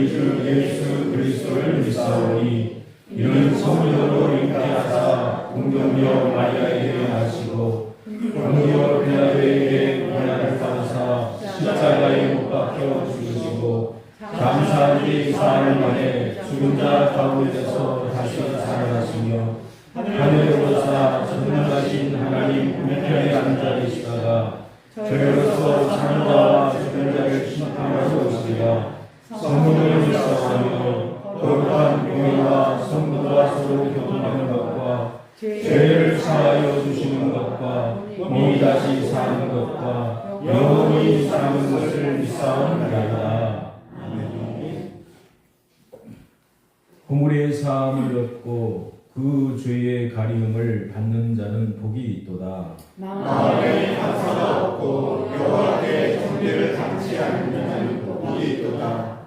우리 주 예수 그리스도를 믿사오니 이는 성령으로 잉태하사 공동여 마리아에게 하시고 본디오 빌라도에게 고난을 받으사 십자가에 못 박혀 죽으시고 감사한 지 사흘 만에 죽은 자 가운데서 다시 살아나시며 하늘로서 전능하신 하나님 우편에 앉아 계시다가 저희로서 사는 자와 죽은 자를 심판하러 오시리라. 성령을 믿사오며 거룩한 교회와 성도가 서로 교통하는 것과 죄를 사하여 주시는 것과 몸이 다시 사는 것과 영원히 사는 것을 믿사옵나이다. 허물의 사함을 얻고 그 죄의 가리움을 받는 자는 복이 있도다. 마음에 감사가 없고 여호와께 정죄를 당치 않는 자는 복이 있도다.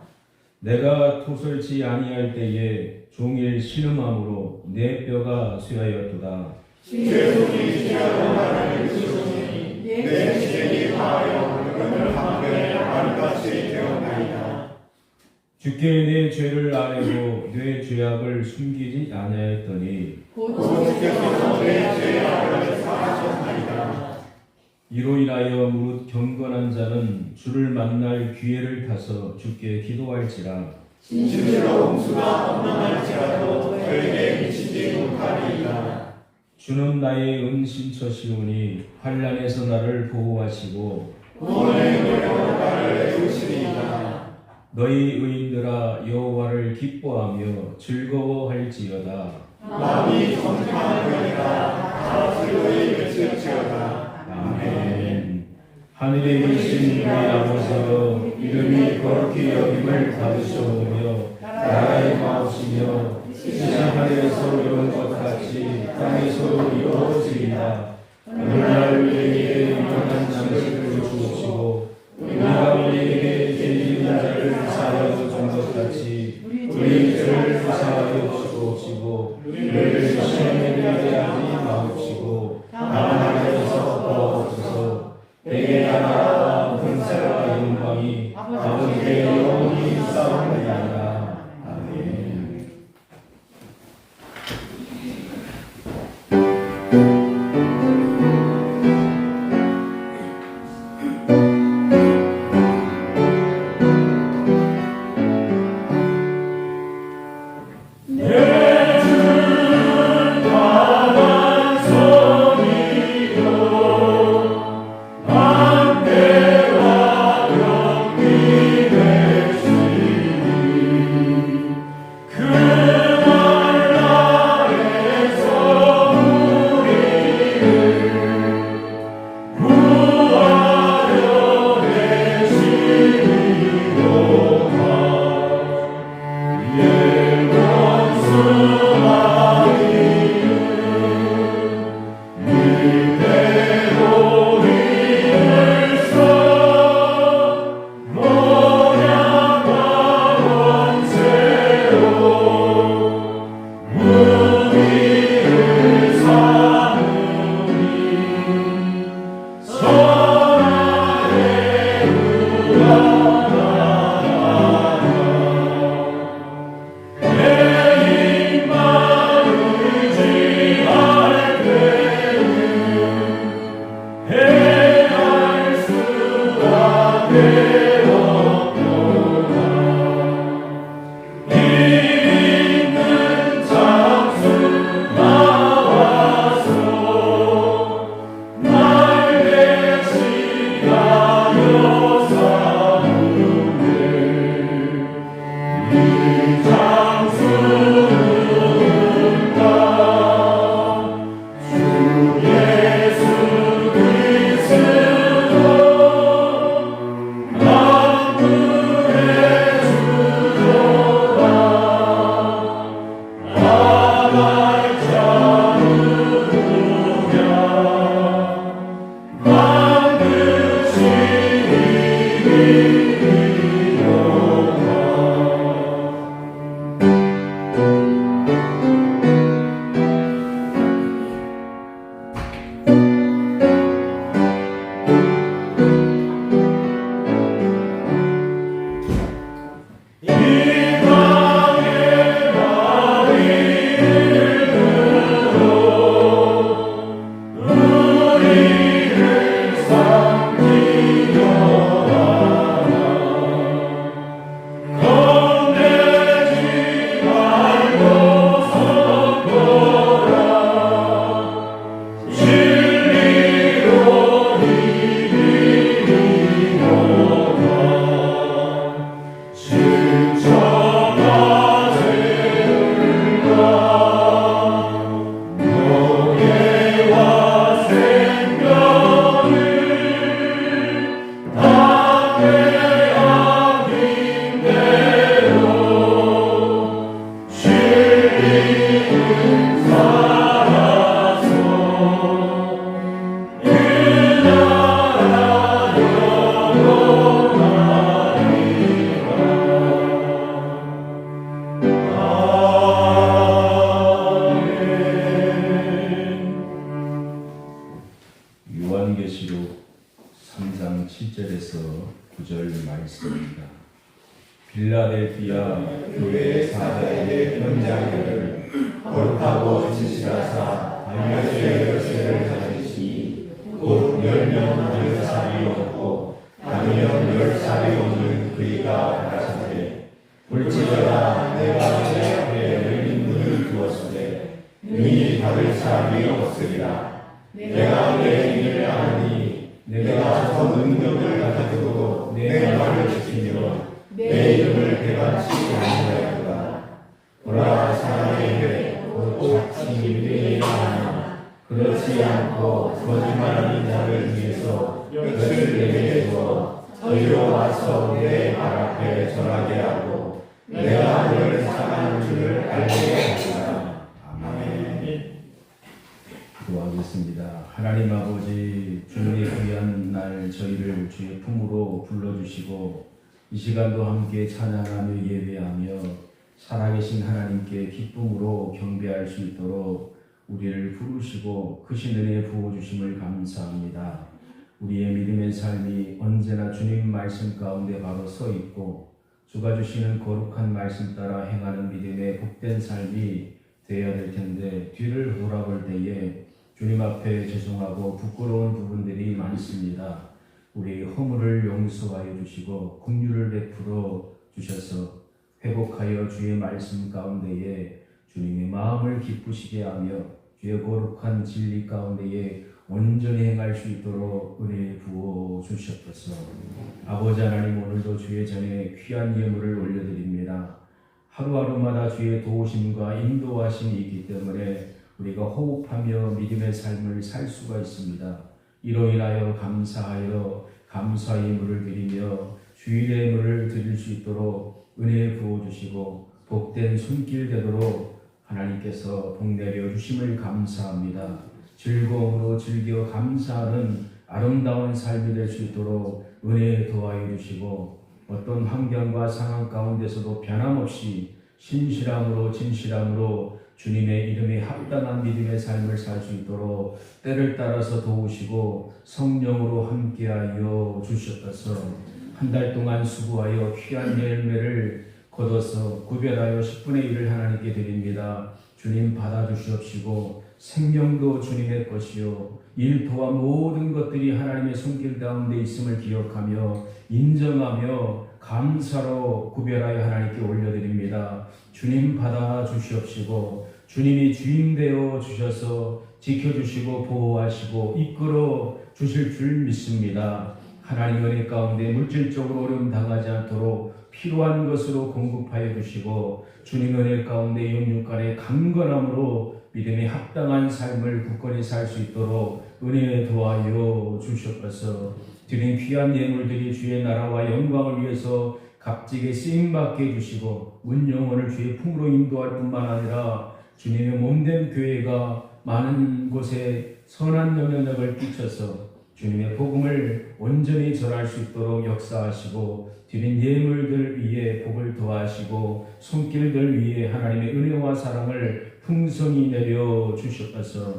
내가 토설치 아니할 때에 종일 신음함으로 내 뼈가 쇠하였도다. 죄송이 지하로 나를 주시니 내 지행이 다하여 그분을 방패 아름같이 되었나이다. 주께 내 죄를 아뢰고 내 죄악을 숨기지 아니하였더니 곧 주께서 내 죄악을 사하셨나이다. 이로 인하여 무릇 경건한 자는 주를 만날 기회를 타서 주께 기도할지라. 진실로 홍수가 험난할지라도 저에게 미치지 못하리이다. 주는 나의 은신처시오니 환난에서 나를 보호하시고 구원의 노래로 나를 애우시리이다. 너희 의인들아 여호와를 기뻐하며 즐거워할지어다. 마음이 정직하노니라 다 즐거이 외칠지어다. 아멘. 하늘에 계신 우리 아버지여 이름이 거룩히 여김을 받으시오며 나라의 마옵시며 세상 하늘에서 이룬 것 같이 땅에서 이루어지리이다. 오늘날 우리에게 유명한 양식을 주옵시고 우리가 우리에게 죄 짓는 자를 사하여 준 것 같이 우리 죄를 사하여 주옵시고 우리를 시험에 들게 하지 마옵시고 다만 하나님께서 도와주소서. 내게 나라와 권세와 영광이 아버지께 영원히 있사옵나이다. 아멘. 교회의 사자에게 변장하기를 거룩하고 진실하사 안면의 열쇠를 가지시니 곧 10명 10살이 없고 아니면 10살이 없는 그이가 가라사대 볼지어다 내가 내 앞에 열린 문을 두었으되 능히 닫을 사람이 없으리라. 내가 내 일을 아느니 내가 저 능력을 가지고 내 말을 지키며 내 이름을 배반치 아니하였도다. 보라 사람의 회 곧 자칭 유대인이 하나 그렇지 않고 거짓말하는 자를 위해서 볕을 내게 두어 저희로 와서 내 발 앞에 절하게 하고 내가 너를 사랑하는 줄을 알게 하리라. 아멘. 기도하겠습니다. 하나님 아버지, 주님의 귀한 날 저희를 주의 품으로 불러주시고 이 시간도 함께 찬양하며 예배하며 살아계신 하나님께 기쁨으로 경배할 수 있도록 우리를 부르시고 크신 은혜 부어주심을 감사합니다. 우리의 믿음의 삶이 언제나 주님 말씀 가운데 바로 서 있고 주가 주시는 거룩한 말씀 따라 행하는 믿음의 복된 삶이 되어야 될 텐데 뒤를 돌아볼 때에 주님 앞에 죄송하고 부끄러운 부분들이 많습니다. 우리 허물을 용서하여 주시고 긍휼을 베풀어 주셔서 회복하여 주의 말씀 가운데에 주님의 마음을 기쁘시게 하며 주의 거룩한 진리 가운데에 온전히 행할 수 있도록 은혜 부어 주셨소서. 아버지 하나님, 오늘도 주의 전에 귀한 예물을 올려드립니다. 하루하루마다 주의 도우심과 인도하심이 있기 때문에 우리가 호흡하며 믿음의 삶을 살 수가 있습니다. 이로 인하여 감사하여 감사의 예물을 드리며 주일의 예물을 드릴 수 있도록 은혜 부어주시고 복된 손길 되도록 하나님께서 복내려 주심을 감사합니다. 즐거움으로 즐겨 감사하는 아름다운 삶이 될 수 있도록 은혜 도와여 주시고 어떤 환경과 상황 가운데서도 변함없이 신실함으로 진실함으로 주님의 이름에 합당한 믿음의 삶을 살 수 있도록 때를 따라서 도우시고 성령으로 함께하여 주셨소서. 한 달 동안 수고하여 귀한 열매를 거둬서 구별하여 10분의 1을 하나님께 드립니다. 주님 받아주시옵시고 생명도 주님의 것이요 일터와 모든 것들이 하나님의 손길 가운데 있음을 기억하며 인정하며 감사로 구별하여 하나님께 올려드립니다. 주님 받아주시옵시고 주님이 주인 되어 주셔서 지켜주시고 보호하시고 이끌어 주실 줄 믿습니다. 하나님 은혜 가운데 물질적으로 어려움 당하지 않도록 필요한 것으로 공급하여 주시고 주님 은혜 가운데 영육간의 강건함으로 믿음에 합당한 삶을 굳건히 살 수 있도록 은혜 도와여 주셨소서. 드린 귀한 예물들이 주의 나라와 영광을 위해서 값지게 쓰임받게 해주시고 문영혼을 주의 품으로 인도할 뿐만 아니라 주님의 몸된 교회가 많은 곳에 선한 영향력을 끼쳐서 주님의 복음을 온전히 전할 수 있도록 역사하시고 드린 예물들 위에 복을 더하시고 손길들 위에 하나님의 은혜와 사랑을 풍성히 내려 주셨소서.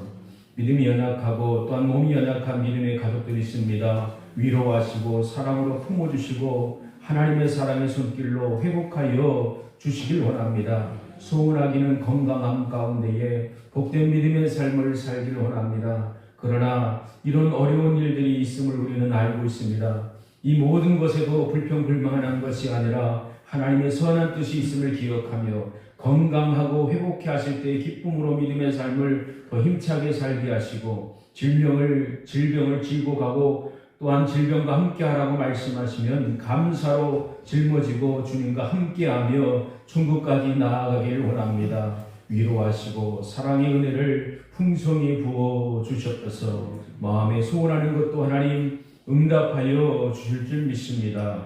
믿음이 연약하고 또한 몸이 연약한 믿음의 가족들이 있습니다. 위로하시고 사랑으로 품어주시고 하나님의 사랑의 손길로 회복하여 주시길 원합니다. 소원하기는 건강함 가운데에 복된 믿음의 삶을 살기를 원합니다. 그러나 이런 어려운 일들이 있음을 우리는 알고 있습니다. 이 모든 것에도 불평불만한 것이 아니라 하나님의 선한 뜻이 있음을 기억하며 건강하고 회복해 하실 때의 기쁨으로 믿음의 삶을 더 힘차게 살게 하시고 질병을 짊고 가고 또한 질병과 함께하라고 말씀하시면 감사로 짊어지고 주님과 함께하며 천국까지 나아가길 원합니다. 위로하시고 사랑의 은혜를 풍성히 부어 주셨어서 마음에 소원하는 것도 하나님 응답하여 주실 줄 믿습니다.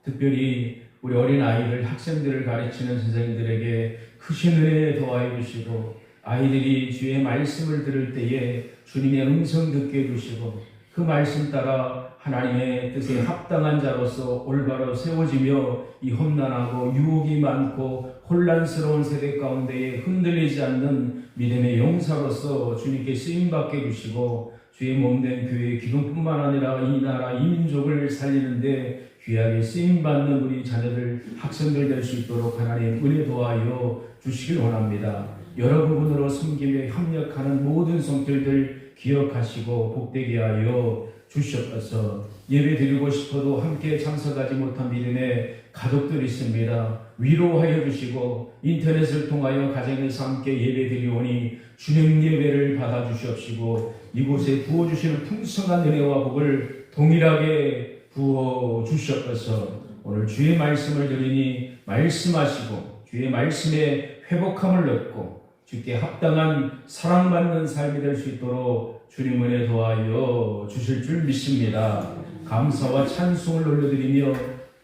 특별히 우리 어린 아이들, 학생들을 가르치는 선생님들에게 크신 은혜 더하여 주시고 아이들이 주의 말씀을 들을 때에 주님의 음성 듣게 해주시고 그 말씀 따라 하나님의 뜻에 합당한 자로서 올바로 세워지며 이 험난하고 유혹이 많고 혼란스러운 세대 가운데에 흔들리지 않는 믿음의 용사로서 주님께 쓰임받게 해주시고 주의 몸된 교회의 기둥뿐만 아니라 이 나라 이 민족을 살리는데 귀하게 쓰임받는 우리 자녀들, 학생들 될 수 있도록 하나님 은혜 도와여 주시길 원합니다. 여러 부분으로 섬김에 협력하는 모든 성들들 기억하시고 복되게 하여 주시옵소서. 예배 드리고 싶어도 함께 참석하지 못한 믿음의 가족들이 있습니다. 위로하여 주시고 인터넷을 통하여 가정에서 함께 예배 드리오니 주님 예배를 받아 주시옵시고 이곳에 부어주시는 풍성한 은혜와 복을 동일하게 부어 주시옵소서. 오늘 주의 말씀을 들으니 말씀하시고 주의 말씀에 회복함을 얻고 주께 합당한 사랑받는 삶이 될 수 있도록 주님 은혜 도와여 주실 줄 믿습니다. 감사와 찬송을 올려드리며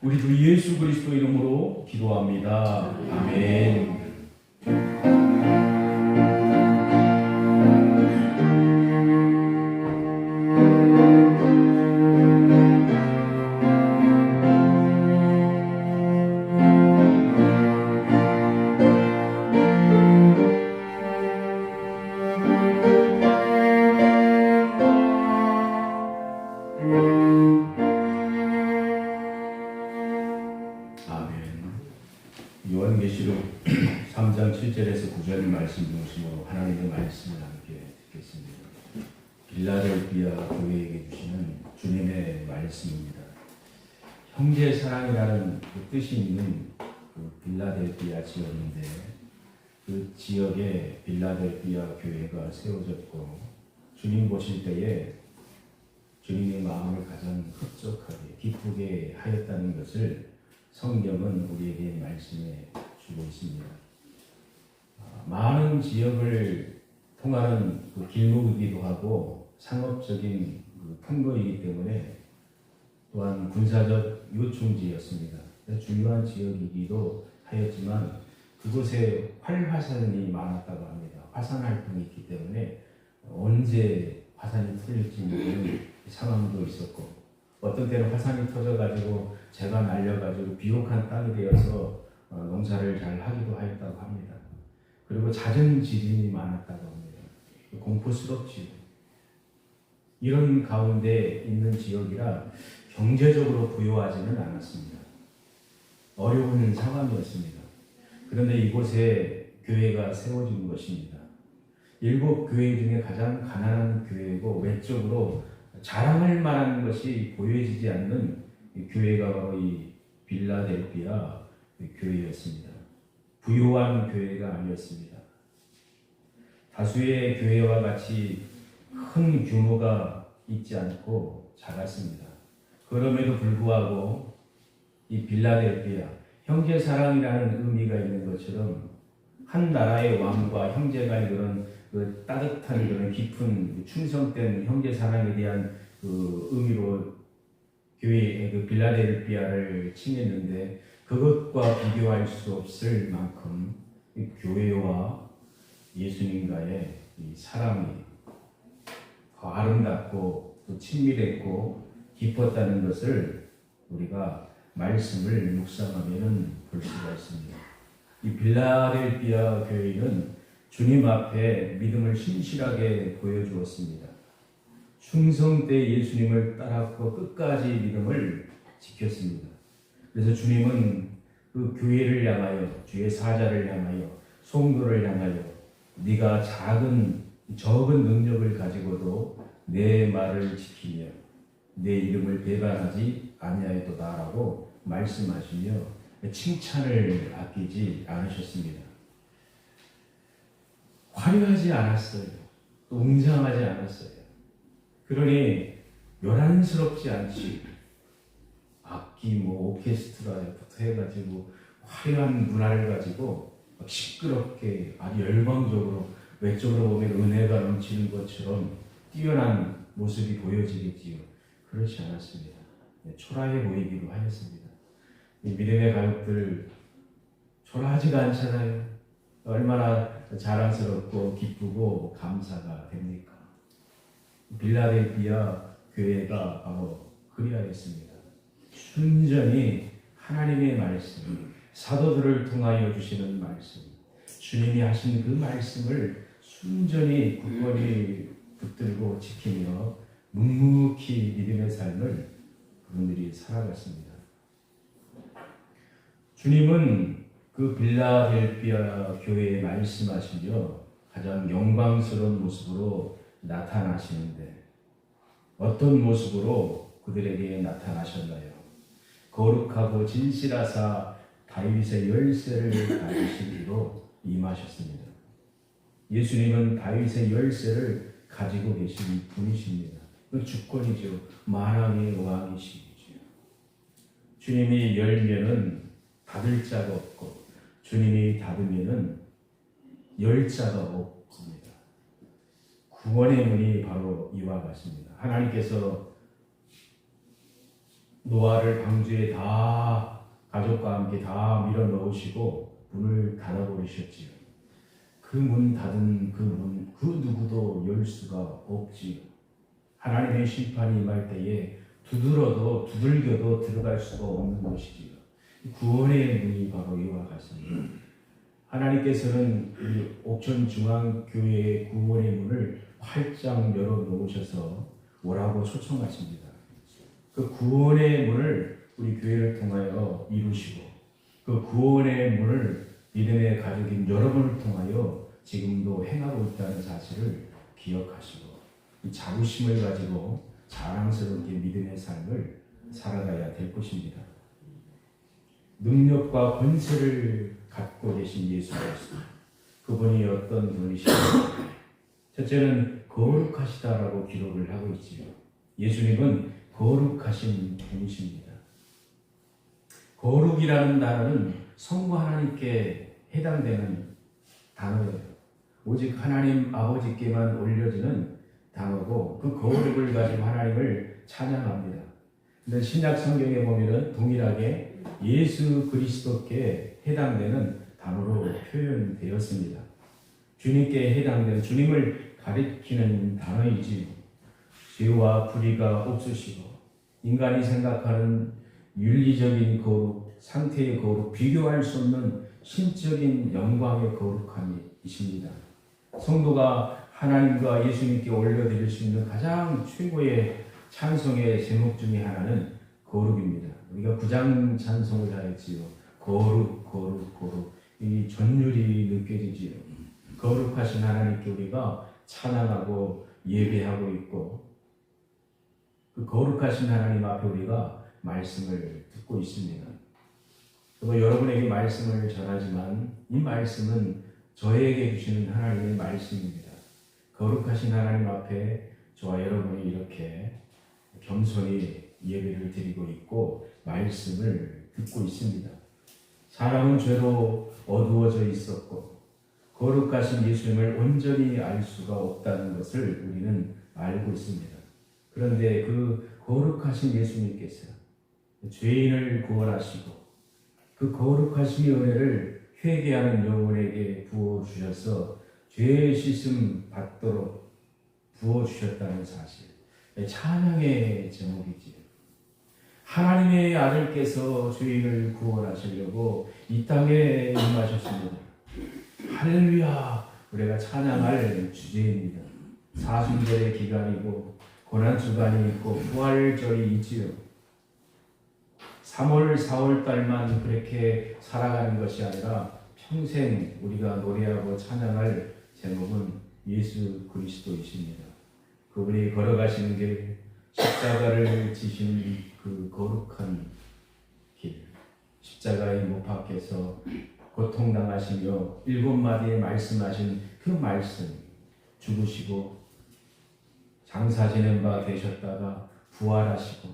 우리 주 예수 그리스도 이름으로 기도합니다. 아멘. 요한계시록 3장 7절에서 9절 말씀 중심으로 하나님의 말씀을 함께 듣겠습니다. 빌라델비아 교회에게 주시는 주님의 말씀입니다. 형제 사랑이라는 그 뜻이 있는 그 빌라델비아 지역인데 그 지역에 빌라델비아 교회가 세워졌고 주님 보실 때에 주님의 마음을 가장 흡족하게 기쁘게 하였다는 것을 성경은 우리에게 말씀해 주고 있습니다. 많은 지역을 통하는 그 길목이기도 하고 상업적인 그 통로이기 때문에 또한 군사적 요충지였습니다. 중요한 지역이기도 하였지만 그곳에 활화산이 많았다고 합니다. 화산 활동이 있기 때문에 언제 화산이 터질지 모르는 상황도 있었고 어떤 때는 화산이 터져가지고 재가 날려가지고 비옥한 땅이 되어서 농사를 잘 하기도 하였다고 합니다. 그리고 잦은 지진이 많았다고 합니다. 공포스럽지요. 이런 가운데 있는 지역이라 경제적으로 부유하지는 않았습니다. 어려운 상황이었습니다. 그런데 이곳에 교회가 세워진 것입니다. 7교회 중에 가장 가난한 교회고 외적으로 자랑할 만한 것이 보여지지 않는 교회가 바로 이 빌라델비아 교회였습니다. 부유한 교회가 아니었습니다. 다수의 교회와 같이 큰 규모가 있지 않고 작았습니다. 그럼에도 불구하고 이 빌라델비아 형제 사랑이라는 의미가 있는 것처럼 한 나라의 왕과 형제 간의 그런 그 따뜻한 그런 깊은 충성된 형제 사랑에 대한 그 의미로 교회의 그 빌라델비아를 칭했는데 그것과 비교할 수 없을 만큼 이 교회와 예수님과의 이 사랑이 더 아름답고 또 친밀했고 깊었다는 것을 우리가 말씀을 묵상하면 볼 수가 있습니다. 이 빌라델비아 교회는 주님 앞에 믿음을 신실하게 보여주었습니다. 충성 때 예수님을 따랐고 끝까지 믿음을 지켰습니다. 그래서 주님은 그 교회를 향하여 주의 사자를 향하여 성도를 향하여 네가 적은 능력을 가지고도 내 말을 지키며 내 이름을 배반하지 아니하였도다라고 말씀하시며 칭찬을 아끼지 않으셨습니다. 화려하지 않았어요. 또 웅장하지 않았어요. 그러니 요란스럽지 않지. 악기 오케스트라부터 해가지고 화려한 문화를 가지고 막 시끄럽게 아주 열광적으로 외적으로 보면 은혜가 넘치는 것처럼 뛰어난 모습이 보여지겠지요. 그렇지 않았습니다. 초라해 보이기도 하였습니다. 이 믿음의 가족들 초라하지가 않잖아요. 얼마나 자랑스럽고 기쁘고 감사가 됩니까? 빌라델비아 교회가 바로 그리하였습니다. 순전히 하나님의 말씀, 사도들을 통하여 주시는 말씀, 주님이 하신 그 말씀을 순전히 굳건히 붙들고 지키며 묵묵히 믿음의 삶을 그분들이 살아갔습니다. 주님은 그 빌라델피아 교회에 말씀하시며 가장 영광스러운 모습으로 나타나시는데 어떤 모습으로 그들에게 나타나셨나요? 거룩하고 진실하사 다윗의 열쇠를 가지시기로 임하셨습니다. 예수님은 다윗의 열쇠를 가지고 계신 분이십니다. 그 주권이죠. 만왕의 왕이시죠. 주님이 열면은 닫을 자가 없고 주님이 닫으면은 열 자가 없습니다. 구원의 문이 바로 이와 같습니다. 하나님께서 노아를 방주에 다 가족과 함께 다 밀어 넣으시고 문을 닫아 버리셨지요. 그 문 닫은 그 문, 그 누구도 열 수가 없지요. 하나님의 심판이 임할 때에 두들겨도 들어갈 수가 없는 것이지요. 구원의 문이 바로 이와 같습니다. 하나님께서는 이 옥천중앙교회의 구원의 문을 활짝 열어 놓으셔서 오라고 초청하십니다. 그 구원의 문을 우리 교회를 통하여 이루시고 그 구원의 문을 믿음의 가족인 여러분을 통하여 지금도 행하고 있다는 사실을 기억하시고 이 자부심을 가지고 자랑스럽게 믿음의 삶을 살아가야 될 것입니다. 능력과 권세를 갖고 계신 예수 그리스도, 그분이 어떤 분이십니까? 첫째는 거룩하시다라고 기록을 하고 있지요. 예수님은 거룩하신 분이십니다. 거룩이라는 단어는 성부 하나님께 해당되는 단어예요. 오직 하나님 아버지께만 올려지는 단어고 그 거룩을 가지고 하나님을 찬양합니다. 근데 신약 성경에 보면은 동일하게 예수 그리스도께 해당되는 단어로 표현되었습니다. 주님께 해당되는, 주님을 가리키는 단어이지 죄와 불의가 없으시고 인간이 생각하는 윤리적인 거룩, 상태의 거룩, 비교할 수 없는 신적인 영광의 거룩함이십니다. 성도가 하나님과 예수님께 올려드릴 수 있는 가장 최고의 찬송의 제목 중에 하나는 거룩입니다. 우리가 구장 찬송을 하였지요. 거룩, 거룩, 거룩. 이 전율이 느껴지지요. 거룩하신 하나님께 우리가 찬양하고 예배하고 있고 그 거룩하신 하나님 앞에 우리가 말씀을 듣고 있습니다. 그리고 여러분에게 말씀을 전하지만 이 말씀은 저에게 주시는 하나님의 말씀입니다. 거룩하신 하나님 앞에 저와 여러분이 이렇게 겸손히 예배를 드리고 있고 말씀을 듣고 있습니다. 사람은 죄로 어두워져 있었고 거룩하신 예수님을 온전히 알 수가 없다는 것을 우리는 알고 있습니다. 그런데 그 거룩하신 예수님께서 죄인을 구원하시고 그 거룩하신 은혜를 회개하는 영혼에게 부어주셔서 죄의 씻음 받도록 부어주셨다는 사실, 찬양의 제목이지요. 하나님의 아들께서 죄인을 구원하시려고 이 땅에 임하셨습니다. 할렐루야! 우리가 찬양할 주제입니다. 사순절의 기간이고 고난주간이 있고 부활절이 있지요. 3월, 4월 달만 그렇게 살아가는 것이 아니라 평생 우리가 노래하고 찬양할 제목은 예수 그리스도이십니다. 그분이 걸어가시는 길, 십자가를 지신 그 거룩한 길, 십자가의 못 박혀서 고통당하시며 7마디에 말씀하신 그 말씀, 죽으시고 장사 지낸 바 되셨다가 부활하시고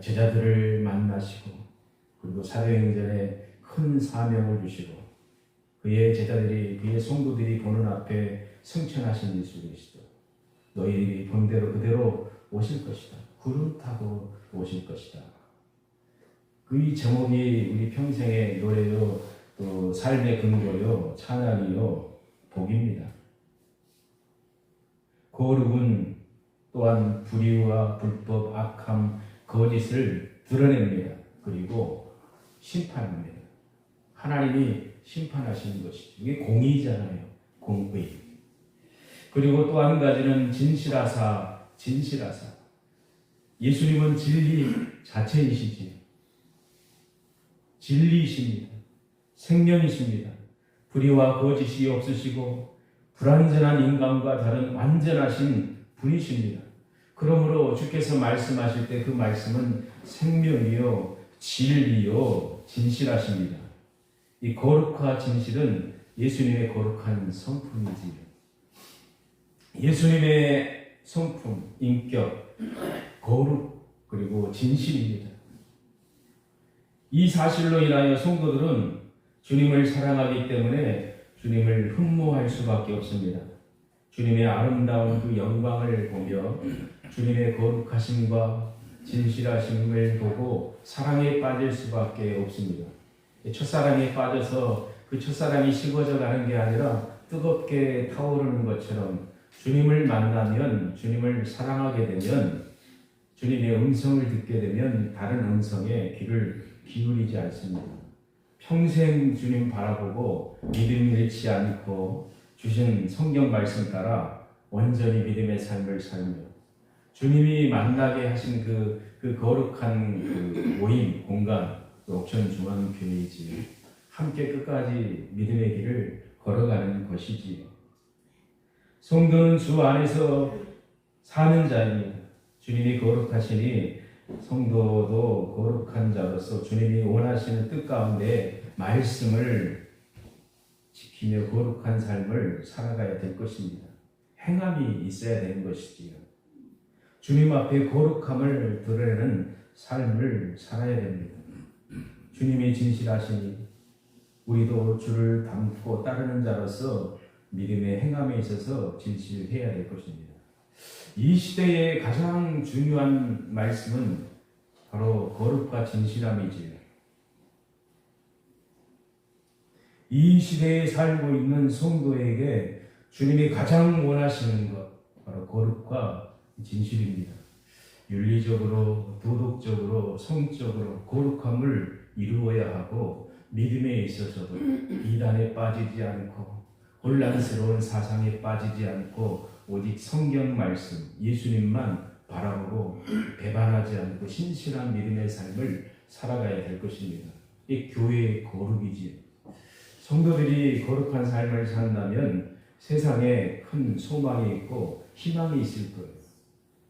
제자들을 만나시고 그리고 사도행전에 큰 사명을 주시고 그의 제자들이, 그의 성도들이 보는 앞에 승천하신 예수 그리스도, 너희들이 본대로 그대로 오실 것이다. 구름 타고 오실 것이다. 그 제목이 우리 평생의 노래요, 또 삶의 근거요, 찬양이요, 복입니다. 거룩은 또한 불의와 불법, 악함, 거짓을 드러냅니다. 그리고 심판합니다. 하나님이 심판하시는 것이죠. 이게 공의잖아요. 공의. 그리고 또 한 가지는 진실하사. 예수님은 진리 자체이시지. 진리이십니다. 생명이십니다. 불의와 거짓이 없으시고 불완전한 인간과 다른 완전하신 분이십니다. 그러므로 주께서 말씀하실 때 그 말씀은 생명이요 진리요 진실하십니다. 이 거룩과 진실은 예수님의 거룩한 성품이지요. 예수님의 성품, 인격, 거룩 그리고 진실입니다. 이 사실로 인하여 성도들은 주님을 사랑하기 때문에 주님을 흠모할 수밖에 없습니다. 주님의 아름다운 그 영광을 보며 주님의 거룩하심과 진실하심을 보고 사랑에 빠질 수밖에 없습니다. 첫사랑에 빠져서 그 첫사랑이 식어져 가는 게 아니라 뜨겁게 타오르는 것처럼 주님을 만나면, 주님을 사랑하게 되면, 주님의 음성을 듣게 되면 다른 음성에 귀를 기울이지 않습니다. 평생 주님 바라보고 믿음 잃지 않고 주신 성경 말씀 따라 온전히 믿음의 삶을 살며 주님이 만나게 하신 그 거룩한 그 모임, 공간, 옥천중앙교회이지 함께 끝까지 믿음의 길을 걸어가는 것이지요. 성도는 주 안에서 사는 자입니다. 주님이 거룩하시니 성도도 거룩한 자로서 주님이 원하시는 뜻 가운데 말씀을 지키며 거룩한 삶을 살아가야 될 것입니다. 행함이 있어야 되는 것이지요. 주님 앞에 거룩함을 드러내는 삶을 살아야 됩니다. 주님이 진실하시니 우리도 주를 닮고 따르는 자로서 믿음의 행함에 있어서 진실해야 될 것입니다. 이 시대의 가장 중요한 말씀은 바로 거룩과 진실함이지요. 이 시대에 살고 있는 성도에게 주님이 가장 원하시는 것 바로 거룩과 진실입니다. 윤리적으로, 도덕적으로, 성적으로 거룩함을 이루어야 하고 믿음에 있어서도 이단에 빠지지 않고 혼란스러운 사상에 빠지지 않고 오직 성경 말씀, 예수님만 바라보고 배반하지 않고 신실한 믿음의 삶을 살아가야 될 것입니다. 이 교회의 거룩이지요. 성도들이 거룩한 삶을 산다면 세상에 큰 소망이 있고 희망이 있을 거예요.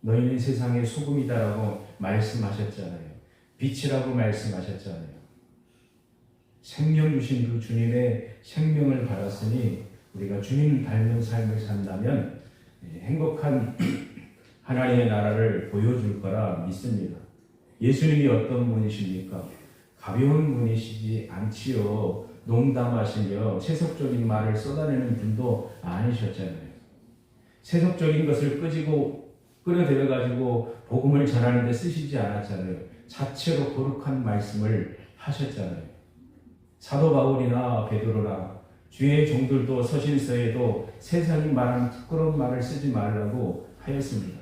너희는 세상의 소금이다라고 말씀하셨잖아요. 빛이라고 말씀하셨잖아요. 생명 주신 그 주님의 생명을 받았으니 우리가 주님 닮은 삶을 산다면 행복한 하나님의 나라를 보여줄 거라 믿습니다. 예수님이 어떤 분이십니까? 가벼운 분이시지 않지요. 농담하시며 세속적인 말을 쏟아내는 분도 아니셨잖아요. 세속적인 것을 끌어들여가지고 복음을 전하는 데 쓰시지 않았잖아요. 자체로 거룩한 말씀을 하셨잖아요. 사도 바울이나 베드로나 주의 종들도 서신서에도 세상이 말하는 부끄러운 말을 쓰지 말라고 하였습니다.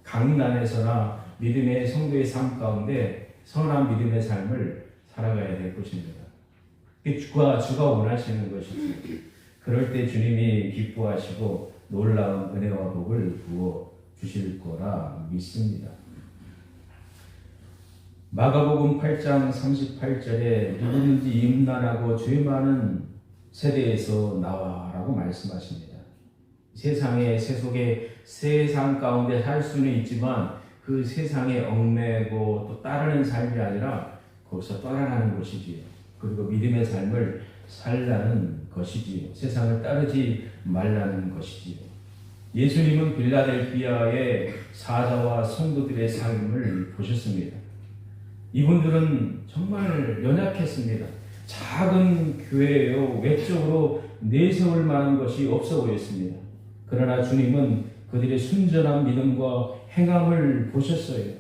강단에서나 믿음의 성도의 삶 가운데 선한 믿음의 삶을 살아가야 될 것입니다. 주가 원하시는 것이죠. 그럴 때 주님이 기뻐하시고 놀라운 은혜와 복을 부어 주실 거라 믿습니다. 마가복음 8장 38절에 누구든지 임난하고 죄 많은 세대에서 나와라고 말씀하십니다. 세상의 세속의 세상 가운데 살 수는 있지만 그 세상에 얽매고 또 따르는 삶이 아니라 거기서 떠나가는 것이지요. 그리고 믿음의 삶을 살라는 것이지요. 세상을 따르지 말라는 것이지요. 예수님은 빌라델피아의 사자와 성도들의 삶을 보셨습니다. 이분들은 정말 연약했습니다. 작은 교회예요. 외적으로 내세울 만한 것이 없어 보였습니다. 그러나 주님은 그들의 순전한 믿음과 행함을 보셨어요.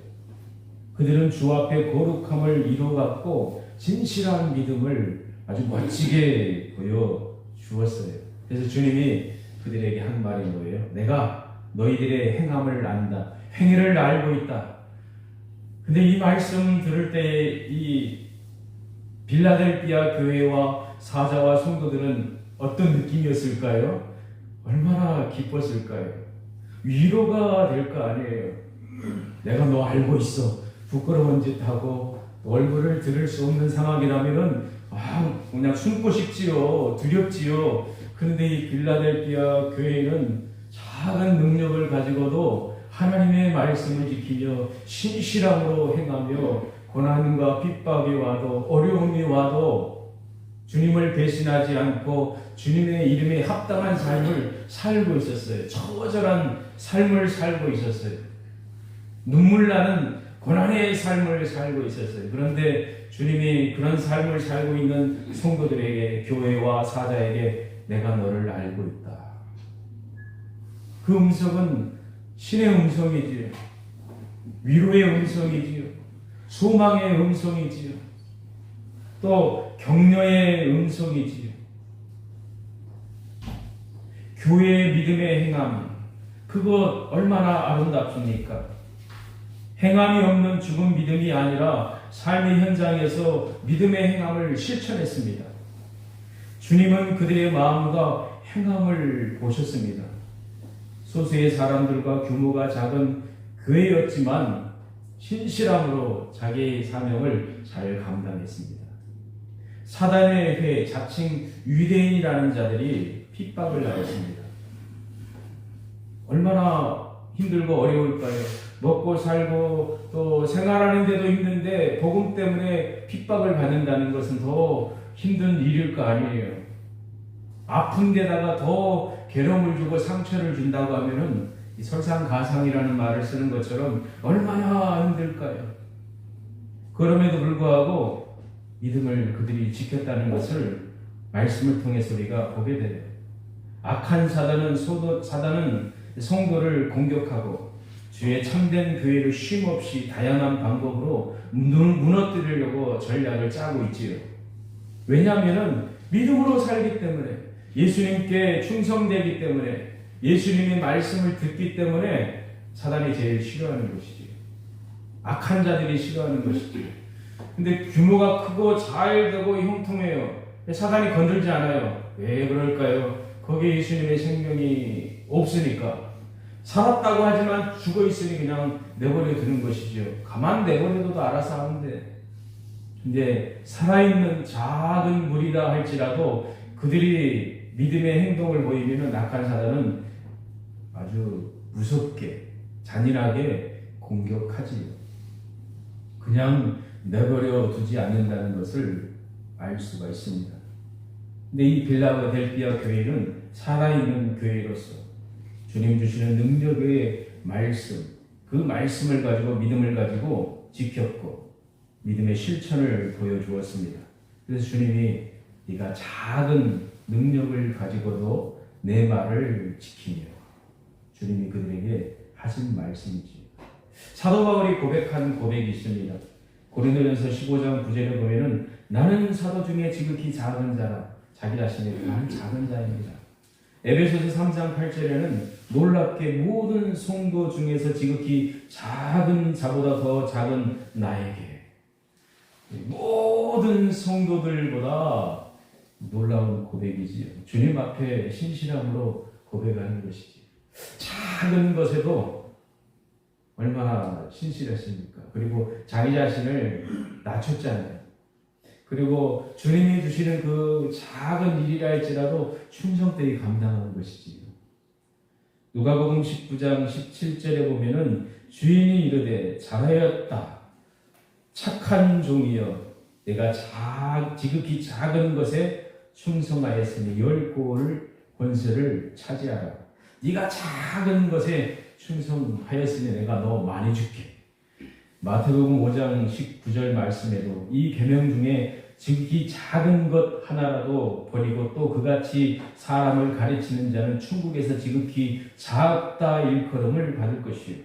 그들은 주 앞에 거룩함을 이루어갔고 진실한 믿음을 아주 멋지게 보여주었어요. 그래서 주님이 그들에게 한 말이 뭐예요? 내가 너희들의 행함을 안다. 행위를 알고 있다. 근데 이 말씀 들을 때 이 빌라델피아 교회와 사자와 성도들은 어떤 느낌이었을까요? 얼마나 기뻤을까요? 위로가 될 거 아니에요. 내가 너 알고 있어. 부끄러운 짓 하고 또 월급을 들을 수 없는 상황이라면은 그냥 숨고 싶지요. 두렵지요. 그런데 이 빌라델피아 교회는 작은 능력을 가지고도 하나님의 말씀을 지키며 신실함으로 행하며 고난과 핍박이 와도 어려움이 와도 주님을 배신하지 않고 주님의 이름에 합당한 삶을 살고 있었어요. 처절한 삶을 살고 있었어요. 눈물 나는 고난의 삶을 살고 있었어요. 그런데 주님이 그런 삶을 살고 있는 성도들에게, 교회와 사자에게 내가 너를 알고 있다. 그 음성은 신의 음성이지요. 위로의 음성이지요. 소망의 음성이지요. 또 격려의 음성이지요. 교회의 믿음의 행함, 그것 얼마나 아름답습니까? 행함이 없는 죽은 믿음이 아니라 삶의 현장에서 믿음의 행함을 실천했습니다. 주님은 그들의 마음과 행함을 보셨습니다. 소수의 사람들과 규모가 작은 교회였지만 신실함으로 자기의 사명을 잘 감당했습니다. 사단의 회, 자칭 유대인이라는 자들이 핍박을 당했습니다. 얼마나 힘들고 어려울까요? 먹고 살고 또 생활하는데도 힘든데 복음 때문에 핍박을 받는다는 것은 더 힘든 일일 거 아니에요. 아픈 데다가 더 괴로움을 주고 상처를 준다고 하면은 이 설상가상이라는 말을 쓰는 것처럼 얼마나 힘들까요? 그럼에도 불구하고 믿음을 그들이 지켰다는 것을 말씀을 통해서 우리가 보게 돼요. 악한 사단은 성도를 공격하고 주의 참된 교회를 쉼없이 다양한 방법으로 무너뜨리려고 전략을 짜고 있지요. 왜냐하면 믿음으로 살기 때문에, 예수님께 충성되기 때문에, 예수님의 말씀을 듣기 때문에 사단이 제일 싫어하는 것이지요. 악한 자들이 싫어하는 것이지요. 근데 규모가 크고 잘 되고 형통해요. 사단이 건들지 않아요. 왜 그럴까요? 거기에 예수님의 생명이 없으니까. 살았다고 하지만 죽어 있으니 그냥 내버려 두는 것이죠. 가만 내버려둬도 알아서 하는데. 근데 살아있는 작은 무리다 할지라도 그들이 믿음의 행동을 보이면 악한 사단은 아주 무섭게, 잔인하게 공격하지요. 그냥 내버려 두지 않는다는 것을 알 수가 있습니다. 근데 이 빌라델피아 교회는 살아있는 교회로서 주님 주시는 능력의 말씀, 그 말씀을 가지고 믿음을 가지고 지켰고 믿음의 실천을 보여주었습니다. 그래서 주님이 네가 작은 능력을 가지고도 내 말을 지키며, 주님이 그들에게 하신 말씀이지. 사도 바울이 고백한 고백이 있습니다. 고린도전서 15장 9절에 보면은 나는 사도 중에 지극히 작은 자라. 자기 자신의 나는 작은 자입니다. 에베소서 3장 8절에는 놀랍게 모든 성도 중에서 지극히 작은 자보다 더 작은 나에게, 모든 성도들보다 놀라운 고백이지요. 주님 앞에 신실함으로 고백하는 것이지. 작은 것에도 얼마나 신실했습니까? 그리고 자기 자신을 낮췄잖아요. 그리고 주님이 주시는 그 작은 일이라 할지라도 충성되게 감당하는 것이지요. 누가복음 19장 17절에 보면은 주인이 이르되 잘하였다 착한 종이여 내가 지극히 작은 것에 충성하였으니 열 고을 권세를 차지하라. 네가 작은 것에 충성하였으니 내가 너 많이 줄게. 마태복음 5장 19절 말씀에도 이 계명 중에 지극히 작은 것 하나라도 버리고 또 그같이 사람을 가르치는 자는 천국에서 지극히 작다 일컬음을 받을 것이요.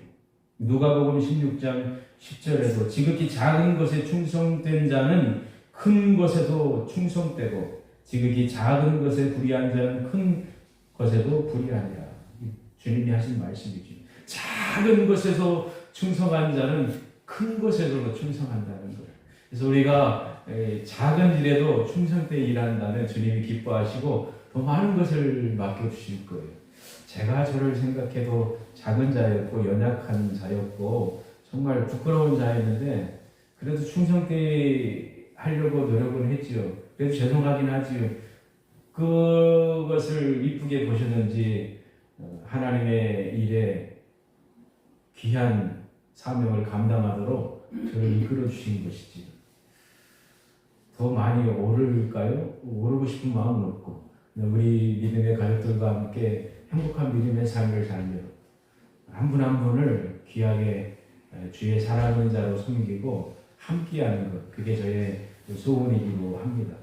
누가복음 16장 10절에도 지극히 작은 것에 충성된 자는 큰 것에도 충성되고 지극히 작은 것에 불의한 자는 큰 것에도 불의하니라. 주님이 하신 말씀이죠. 작은 것에서 충성한 자는 큰 것에도 충성한다는 거예요. 그래서 우리가 작은 일에도 충성되게 일한다면 주님이 기뻐하시고 더 많은 것을 맡겨주실 거예요. 제가 저를 생각해도 작은 자였고 연약한 자였고 정말 부끄러운 자였는데 그래도 충성되게 하려고 노력을 했지요. 그래도 죄송하긴 하지요. 그것을 이쁘게 보셨는지 하나님의 일에 귀한 사명을 감당하도록 저를 이끌어 주신 것이지요. 더 많이 오를까요? 오르고 싶은 마음은 없고 우리 믿음의 가족들과 함께 행복한 믿음의 삶을 살며 한 분 한 분을 귀하게 주의 사랑하는 자로 섬기고 함께하는 것, 그게 저의 소원이기도 합니다.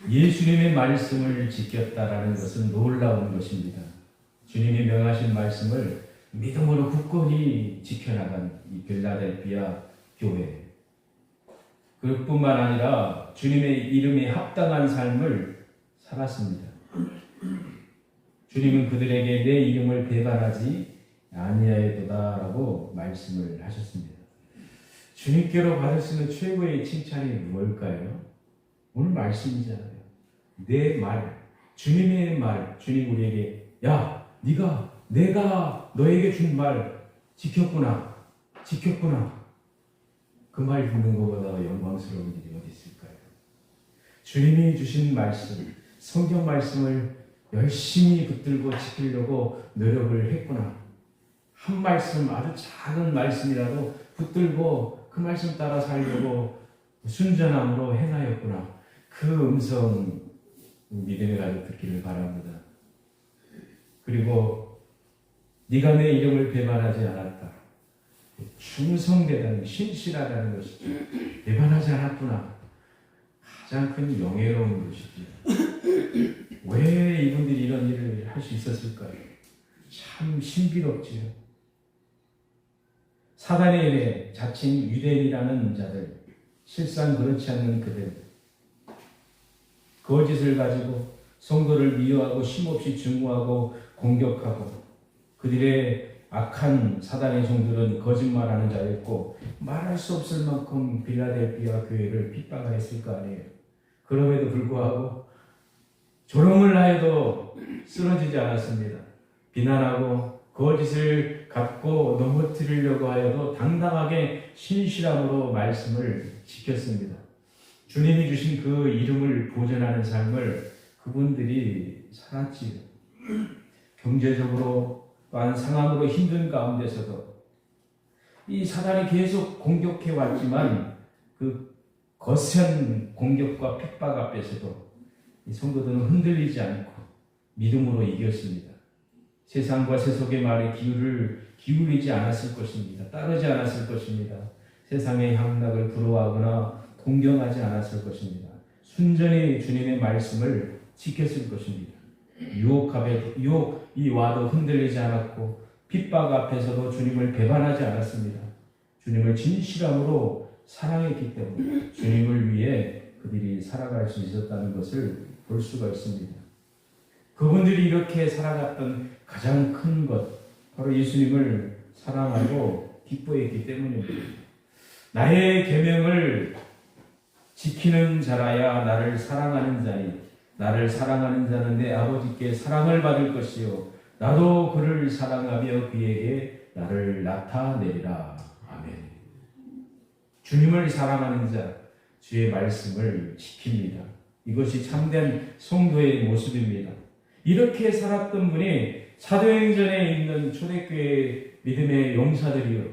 예수님의 말씀을 지켰다라는 것은 놀라운 것입니다. 주님이 명하신 말씀을 믿음으로 굳건히 지켜나간 이 빌라델피아 교회, 그뿐만 아니라 주님의 이름에 합당한 삶을 살았습니다. 주님은 그들에게 내 이름을 배반하지 아니하였도다라고 말씀을 하셨습니다. 주님께로 받을 수 있는 최고의 칭찬이 뭘까요? 오늘 말씀이잖아요. 내 말, 주님의 말, 주님 우리에게 야, 내가 너에게 준 말 지켰구나. 그 말 듣는 것보다 영광스러운 일이 어디 있을까요? 주님이 주신 말씀, 성경 말씀을 열심히 붙들고 지키려고 노력을 했구나. 한 말씀, 아주 작은 말씀이라도 붙들고 그 말씀 따라 살려고 순전함으로 행하였구나. 그 음성 믿음의 가족 듣기를 바랍니다. 그리고 네가 내 이름을 배반하지 않았다. 충성되다는, 신실하다는 것이죠. 배반하지 않았구나. 가장 큰 영예로운 것이죠. 왜 이분들이 이런 일을 할 수 있었을까요? 참 신비롭지요. 사단의 일에 자칭 유대인이라는 자들, 실상 그렇지 않는 그들, 거짓을 가지고 성도를 미워하고 쉼없이 증오하고 공격하고, 그들의 악한 사단의 종들은 거짓말하는 자였고 말할 수 없을 만큼 빌라델피아 교회를 핍박했을 거 아니에요. 그럼에도 불구하고 조롱을 하여도 쓰러지지 않았습니다. 비난하고 거짓을 갖고 넘어뜨리려고 하여도 당당하게 신실함으로 말씀을 지켰습니다. 주님이 주신 그 이름을 보존하는 삶을 그분들이 살았지요. 경제적으로 또한 상황으로 힘든 가운데서도 이 사단이 계속 공격해 왔지만 그 거센 공격과 핍박 앞에서도 이 성도들은 흔들리지 않고 믿음으로 이겼습니다. 세상과 세속의 말에 기울이지 않았을 것입니다. 따르지 않았을 것입니다. 세상의 향락을 부러워하거나 동경하지 않았을 것입니다. 순전히 주님의 말씀을 지켰을 것입니다. 유혹이 와도 흔들리지 않았고 핍박 앞에서도 주님을 배반하지 않았습니다. 주님을 진실함으로 사랑했기 때문에 주님을 위해 그들이 살아갈 수 있었다는 것을 볼 수가 있습니다. 그분들이 이렇게 살아갔던 가장 큰 것, 바로 예수님을 사랑하고 기뻐했기 때문입니다. 나의 계명을 지키는 자라야 나를 사랑하는 자니 나를 사랑하는 자는 내 아버지께 사랑을 받을 것이요 나도 그를 사랑하며 그에게 나를 나타내리라. 아멘. 주님을 사랑하는 자, 주의 말씀을 지킵니다. 이것이 참된 성도의 모습입니다. 이렇게 살았던 분이 사도행전에 있는 초대교회 믿음의 용사들이요,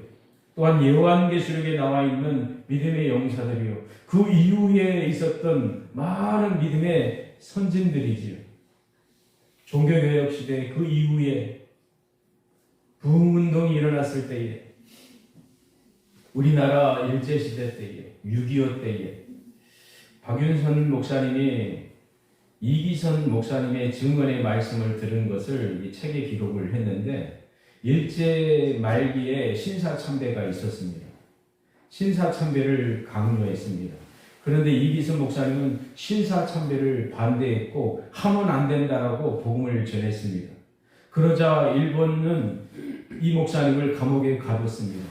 또한 요한계시록에 나와 있는 믿음의 용사들이요, 그 이후에 있었던 많은 믿음의 선진들이지요. 종교개혁 시대 그 이후에 부흥운동이 일어났을 때에, 우리나라 일제시대 때에, 6.25 때에 박윤선 목사님이 이기선 목사님의 증언의 말씀을 들은 것을 이 책에 기록을 했는데, 일제 말기에 신사참배가 있었습니다. 신사참배를 강요했습니다. 그런데 이기선 목사님은 신사참배를 반대했고 하면 안 된다라고 복음을 전했습니다. 그러자 일본은 이 목사님을 감옥에 가뒀습니다.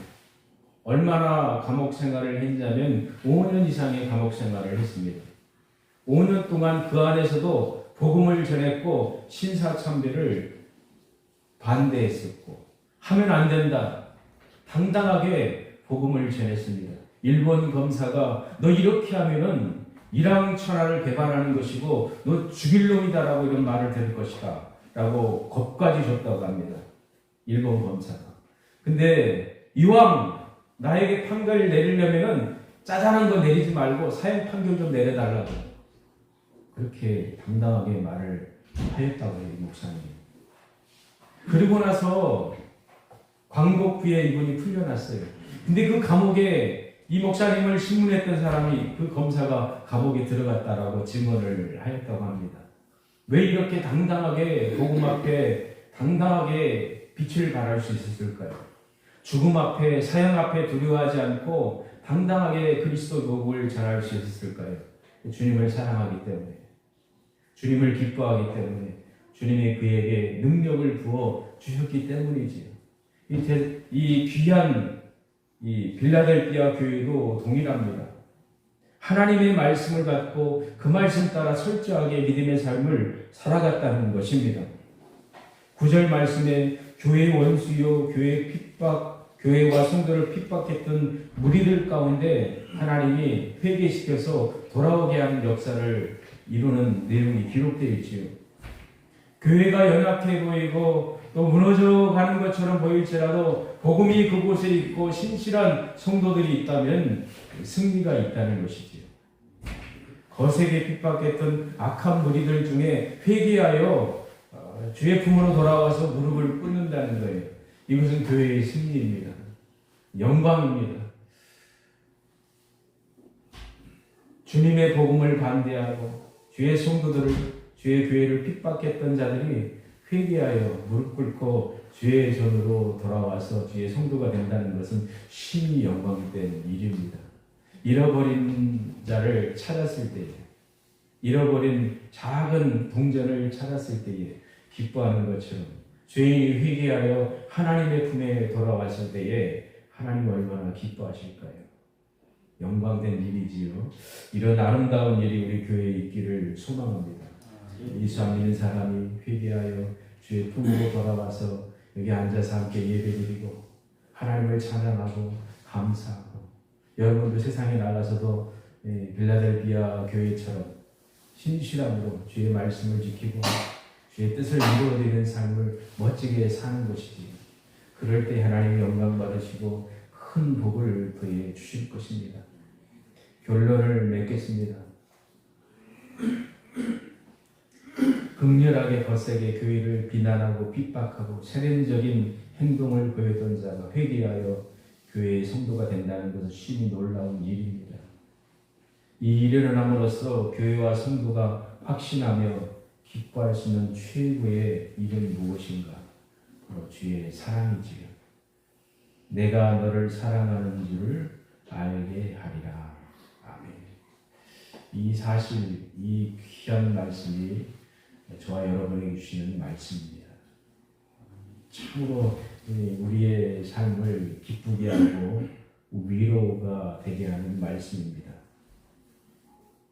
얼마나 감옥 생활을 했냐면 5년 이상의 감옥 생활을 했습니다. 5년 동안 그 안에서도 복음을 전했고 신사참배를 반대했었고 하면 안 된다, 당당하게 복음을 전했습니다. 일본 검사가 너 이렇게 하면은 일왕천하를 배반하는 것이고 너 죽일 놈이다라고 이런 말을 들을 것이다 라고 겁까지 줬다고 합니다. 일본 검사가. 근데 이왕 나에게 판결을 내리려면은 짜잘한 거 내리지 말고 사형 판결 좀 내려달라고 그렇게 당당하게 말을 하였다고 해요, 이 목사님. 그리고 나서 광복부에 이분이 풀려났어요. 근데 그 감옥에 이 목사님을 신문했던 사람이 그 검사가 감옥에 들어갔다라고 증언을 하였다고 합니다. 왜 이렇게 당당하게 복음 앞에 당당하게 빛을 발할 수 있었을까요? 죽음 앞에 사형 앞에 두려워하지 않고 당당하게 그리스도 복음을 전할 수 있었을까요? 주님을 사랑하기 때문에, 주님을 기뻐하기 때문에, 주님이 그에게 능력을 부어 주셨기 때문이지요. 이 귀한 이 빌라델비아 교회도 동일합니다. 하나님의 말씀을 받고 그 말씀 따라 철저하게 믿음의 삶을 살아갔다는 것입니다. 9절 말씀에 교회 원수요, 교회와 성도를 핍박했던 무리들 가운데 하나님이 회개시켜서 돌아오게 하는 역사를 이루는 내용이 기록되어 있지요. 교회가 연약해 보이고 또 무너져 가는 것처럼 보일지라도 복음이 그곳에 있고 신실한 성도들이 있다면 승리가 있다는 것이지요. 거세게 핍박했던 악한 무리들 중에 회개하여 주의 품으로 돌아와서 무릎을 꿇는다는 거예요. 이것은 교회의 승리입니다. 영광입니다. 주님의 복음을 반대하고 주의 성도들을, 주의 교회를 핍박했던 자들이 회개하여 무릎 꿇고 주의 전으로 돌아와서 주의 성도가 된다는 것은 심히 영광된 일입니다. 잃어버린 자를 찾았을 때에, 잃어버린 작은 동전을 찾았을 때에 기뻐하는 것처럼 죄인이 회개하여 하나님의 품에 돌아왔을 때에 하나님 얼마나 기뻐하실까요? 영광된 일이지요. 이런 아름다운 일이 우리 교회에 있기를 소망합니다. 예수 안 믿는 사람이 회개하여 주의 품으로 돌아와서 여기 앉아서 함께 예배드리고 하나님을 찬양하고 감사하고, 여러분도 세상에 나가서도 빌라델비아 교회처럼 신실함으로 주의 말씀을 지키고 주의 뜻을 이루어드리는 삶을 멋지게 사는 것이지. 그럴 때 하나님이 영광 받으시고 큰 복을 더해 주실 것입니다. 결론을 맺겠습니다. 극렬하게 거세게 교회를 비난하고 핍박하고 세련적인 행동을 보였던 자가 회개하여 교회의 성도가 된다는 것은 심히 놀라운 일입니다. 이 일을 일어남으로써 교회와 성도가 확신하며 기뻐할 수 있는 최고의 일은 무엇인가? 바로 주의 사랑이지요. 내가 너를 사랑하는 줄을 알게 하리라. 아멘. 이 사실, 이 귀한 말씀이 저와 여러분에게 주시는 말씀입니다. 참으로 우리의 삶을 기쁘게 하고 위로가 되게 하는 말씀입니다.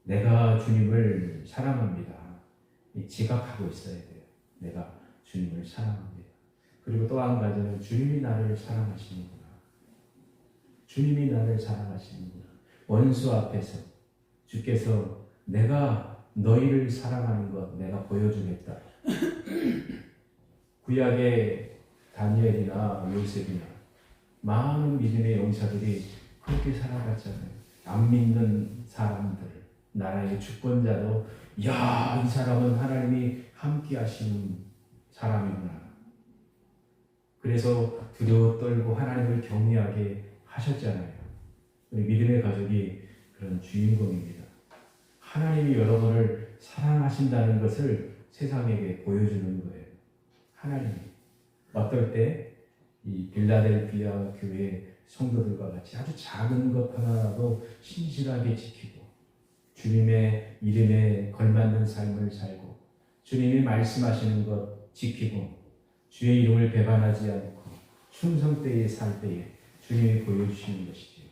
내가 주님을 사랑합니다. 지각하고 있어야 돼요. 내가 주님을 사랑합니다. 그리고 또 한 가지는 주님이 나를 사랑하시는구나. 주님이 나를 사랑하시는구나. 원수 앞에서 주께서 내가 너희를 사랑하는 것 내가 보여주겠다. 구약의 다니엘이나 요셉이나 많은 믿음의 용사들이 그렇게 살아갔잖아요. 안 믿는 사람들, 나라의 주권자도 야, 이 사람은 하나님이 함께 하시는 사람이구나. 그래서 두려워 떨고 하나님을 경외하게 하셨잖아요. 우리 믿음의 가족이 그런 주인공입니다. 하나님이 여러분을 사랑하신다는 것을 세상에게 보여주는 거예요. 하나님이. 어떨 때 이 빌라델비아 교회 성도들과 같이 아주 작은 것 하나라도 신실하게 지키고 주님의 이름에 걸맞는 삶을 살고 주님이 말씀하시는 것 지키고 주의 이름을 배반하지 않고 충성되이 살 때에 주님이 보여주시는 것이지요.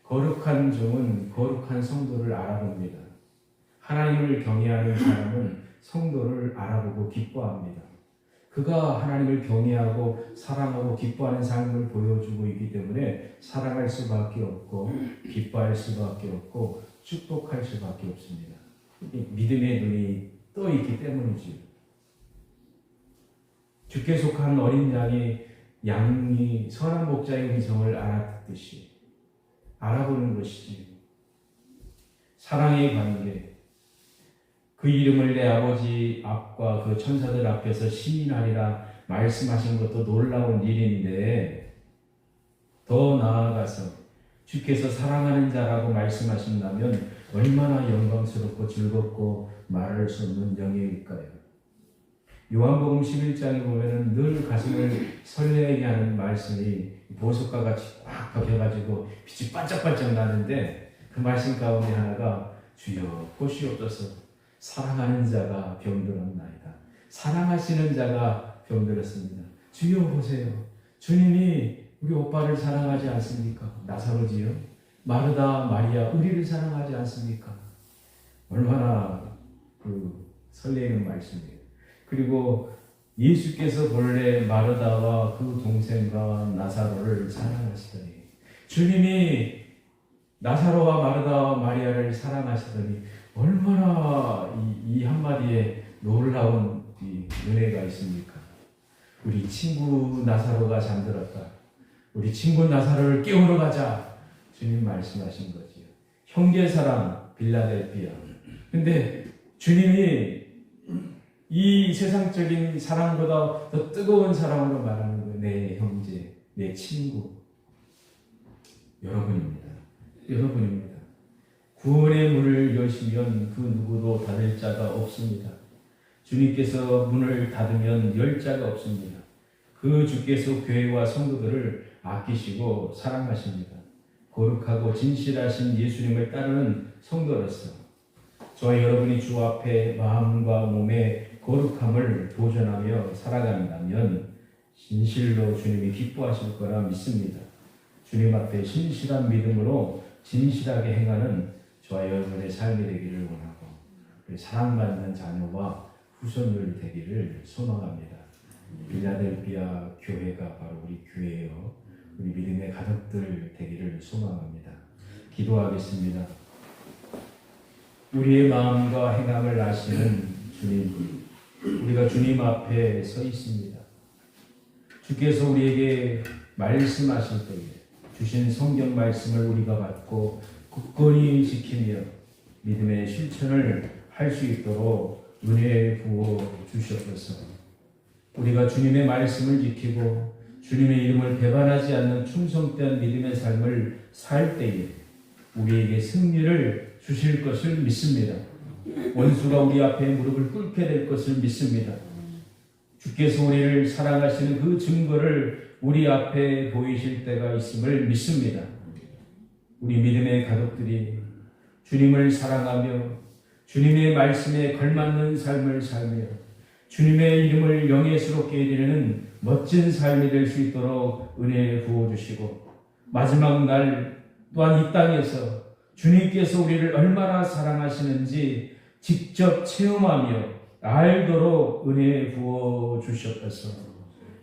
거룩한 종은 거룩한 성도를 알아봅니다. 하나님을 경외하는 사람은 성도를 알아보고 기뻐합니다. 그가 하나님을 경외하고 사랑하고 기뻐하는 삶을 보여주고 있기 때문에 사랑할 수밖에 없고 기뻐할 수밖에 없고 축복할 수밖에 없습니다. 믿음의 눈이 떠 있기 때문이지요. 주께 속한 어린 양이 선한 목자의 음성을 알아듣듯이 알아보는 것이지. 사랑의 관계, 그 이름을 내 아버지 앞과 그 천사들 앞에서 시인하리라 말씀하신 것도 놀라운 일인데, 더 나아가서 주께서 사랑하는 자라고 말씀하신다면 얼마나 영광스럽고 즐겁고 말할 수 없는 영예일까요? 요한복음 11장에 보면은 늘 가슴을 설레게 하는 말씀이 보석과 같이 꽉 박혀가지고 빛이 반짝반짝 나는데, 그 말씀 가운데 하나가 주여 보시옵소서 사랑하는 자가 병들었나이다. 사랑하시는 자가 병들었습니다. 주여 보세요. 주님이 우리 오빠를 사랑하지 않습니까? 나사로지요. 마르다 마리아 우리를 사랑하지 않습니까? 얼마나 설레는 말씀이에요. 그리고 예수께서 본래 마르다와 그 동생과 나사로를 사랑하시더니, 주님이 나사로와 마르다와 마리아를 사랑하시더니 얼마나 이 한마디에 놀라운 은혜가 있습니까? 우리 친구 나사로가 잠들었다. 우리 친구 나사로를 깨우러 가자. 주님 말씀하신 거지요. 형제사랑 빌라델피아. 근데 주님이 이 세상적인 사랑보다 더 뜨거운 사랑으로 말하는 거예요. 내 형제, 내 친구. 여러분입니다. 여러분입니다. 구원의 문을 여시면 그 누구도 닫을 자가 없습니다. 주님께서 문을 닫으면 열 자가 없습니다. 그 주께서 교회와 성도들을 아끼시고 사랑하십니다. 거룩하고 진실하신 예수님을 따르는 성도로서 저와 여러분이 주 앞에 마음과 몸의 거룩함을 도전하며 살아간다면 진실로 주님이 기뻐하실 거라 믿습니다. 주님 앞에 신실한 믿음으로 진실하게 행하는 저와 여러분의 삶이 되기를 원하고, 사랑받는 자녀와 후손들 되기를 소망합니다. 빌라델피아 교회가 바로 우리 교회요, 우리 믿음의 가족들 되기를 소망합니다. 기도하겠습니다. 우리의 마음과 행함을 아시는 주님, 우리가 주님 앞에 서 있습니다. 주께서 우리에게 말씀하실 때에 주신 성경 말씀을 우리가 받고 굳건히 지키며 믿음의 실천을 할 수 있도록 은혜 부어 주시옵소서. 우리가 주님의 말씀을 지키고 주님의 이름을 배반하지 않는 충성된 믿음의 삶을 살 때에 우리에게 승리를 주실 것을 믿습니다. 원수가 우리 앞에 무릎을 꿇게 될 것을 믿습니다. 주께서 우리를 사랑하시는 그 증거를 우리 앞에 보이실 때가 있음을 믿습니다. 우리 믿음의 가족들이 주님을 사랑하며 주님의 말씀에 걸맞는 삶을 살며 주님의 이름을 영예스럽게 드리는 멋진 삶이 될 수 있도록 은혜 부어주시고, 마지막 날 또한 이 땅에서 주님께서 우리를 얼마나 사랑하시는지 직접 체험하며 알도록 은혜 부어주시옵소서.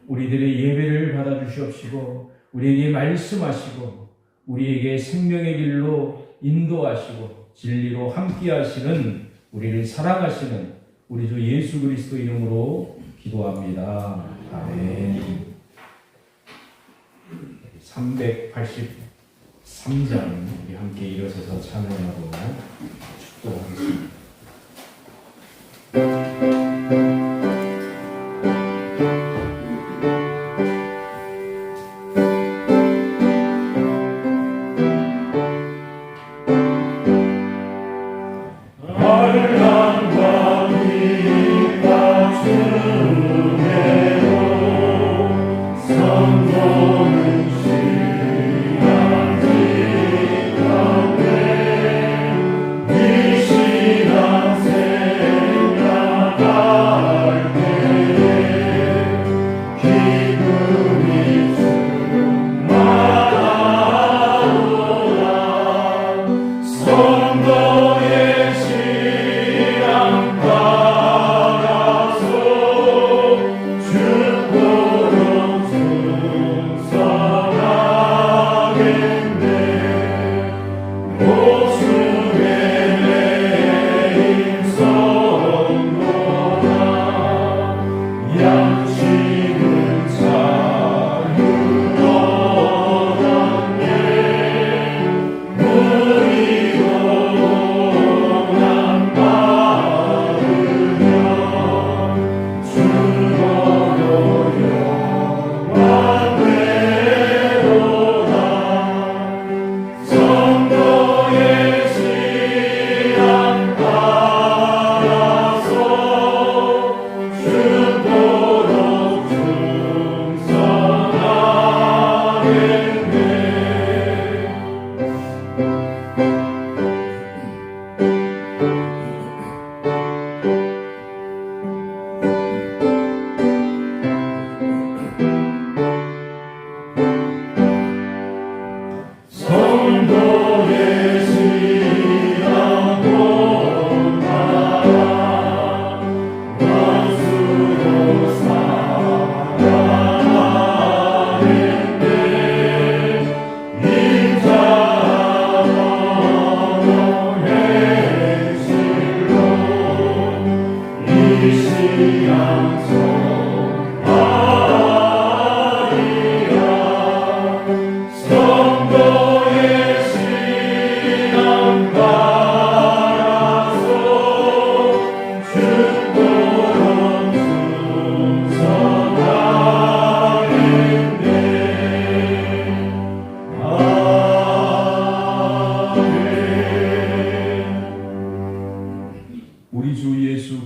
우리들의 예배를 받아주시옵시고 우리에게 말씀하시고 우리에게 생명의 길로 인도하시고 진리로 함께하시는, 우리를 사랑하시는 우리 주 예수 그리스도 이름으로 기도합니다. 아멘. 383장 우리 함께 일어서서 찬양하고 축도하겠습니다. 네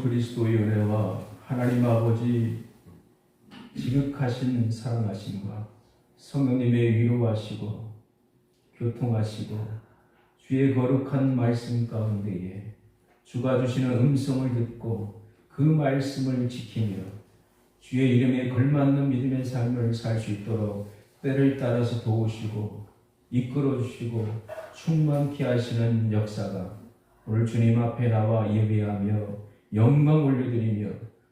그리스도의 은혜와 하나님 아버지 지극하신 사랑하심과 성령님의 위로하시고 교통하시고 주의 거룩한 말씀 가운데에 주가 주시는 음성을 듣고 그 말씀을 지키며 주의 이름에 걸맞는 믿음의 삶을 살 수 있도록 때를 따라서 도우시고 이끌어 주시고 충만케 하시는 역사가 오늘 주님 앞에 나와 예배하며 영광 올려드리며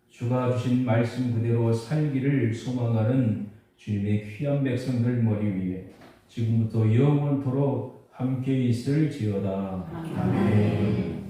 주가 주신 말씀 그대로 살기를 소망하는 주님의 귀한 백성들 머리 위에 지금부터 영원토록 함께 있을지어다. 아멘.